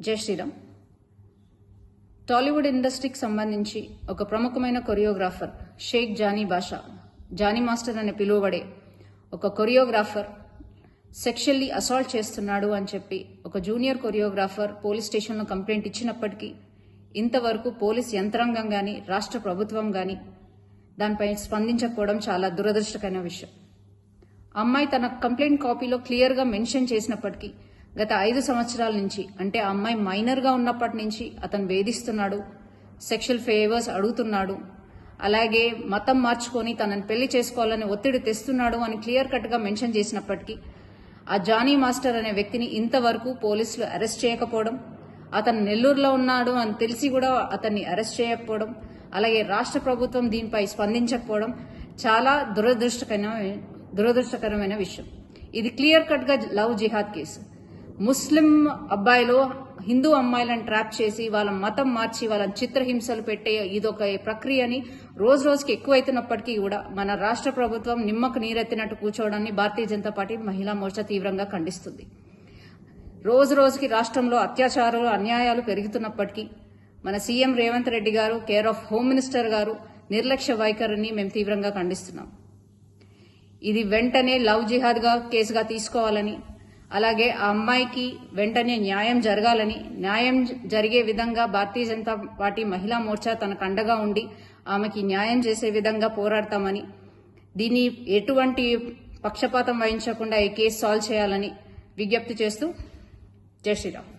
జై శ్రీరామ్. టాలీవుడ్ ఇండస్ట్రీకి సంబంధించి ఒక ప్రముఖమైన కొరియోగ్రాఫర్ షేక్ జానీ బాషా, జానీ మాస్టర్ అని పిలువబడే ఒక కొరియోగ్రాఫర్ సెక్షువల్లీ అసాల్ట్ చేస్తున్నాడు అని చెప్పి ఒక జూనియర్ కొరియోగ్రాఫర్ పోలీస్ స్టేషన్లో కంప్లైంట్ ఇచ్చినప్పటికీ ఇంతవరకు పోలీస్ యంత్రాంగం కానీ రాష్ట్ర ప్రభుత్వం కానీ దానిపై స్పందించకపోవడం చాలా దురదృష్టకరమైన విషయం. అమ్మాయి తన కంప్లైంట్ కాపీలో క్లియర్గా మెన్షన్ చేసినప్పటికీ గత 5 సంవత్సరాల నుంచి, అంటే ఆ అమ్మాయి మైనర్గా ఉన్నప్పటి నుంచి అతను వేధిస్తున్నాడు, సెక్షువల్ ఫేవర్స్ అడుగుతున్నాడు, అలాగే మతం మార్చుకొని తనని పెళ్లి చేసుకోవాలని ఒత్తిడి తెస్తున్నాడు అని క్లియర్ కట్గా మెన్షన్ చేసినప్పటికీ ఆ జానీ మాస్టర్ అనే వ్యక్తిని ఇంతవరకు పోలీసులు అరెస్ట్ చేయకపోవడం, అతను నెల్లూరులో ఉన్నాడు అని తెలిసి కూడా అతన్ని అరెస్ట్ చేయకపోవడం, అలాగే రాష్ట్ర ప్రభుత్వం దీనిపై స్పందించకపోవడం చాలా దురదృష్టకరమైన విషయం. ఇది క్లియర్ కట్గా లవ్ జిహాద్ కేసు. ముస్లిం అబ్బాయిలు హిందూ అమ్మాయిలను ట్రాప్ చేసి వాళ్ళ మతం మార్చి వాళ్ళని చిత్రహింసలు పెట్టే ఇదొక ప్రక్రియని రోజు రోజుకి ఎక్కువైతున్నప్పటికీ కూడా మన రాష్ట్ర ప్రభుత్వం నిమ్మకు నీరెత్తినట్టు కూర్చోవడాన్ని భారతీయ జనతా పార్టీ మహిళా మోర్చా తీవ్రంగా ఖండిస్తుంది. రోజు రోజుకి రాష్ట్రంలో అత్యాచారాలు అన్యాయాలు పెరుగుతున్నప్పటికీ మన సీఎం రేవంత్ రెడ్డి గారు, కేర్ ఆఫ్ హోమ్ మినిస్టర్ గారు నిర్లక్ష్య వైఖరిని మేము తీవ్రంగా ఖండిస్తున్నాం. ఇది వెంటనే లవ్ జిహాద్గా కేసుగా తీసుకోవాలని, అలాగే ఆ అమ్మాయికి వెంటనే న్యాయం జరగాలని, న్యాయం జరిగే విధంగా భారతీయ జనతా పార్టీ మహిళా మోర్చా తనకు అండగా ఉండి ఆమెకి న్యాయం చేసే విధంగా పోరాడతామని, దీన్ని ఎటువంటి పక్షపాతం వహించకుండా ఈ కేసు సాల్వ్ చేయాలని విజ్ఞప్తి చేస్తూ జై శ్రీరామ్.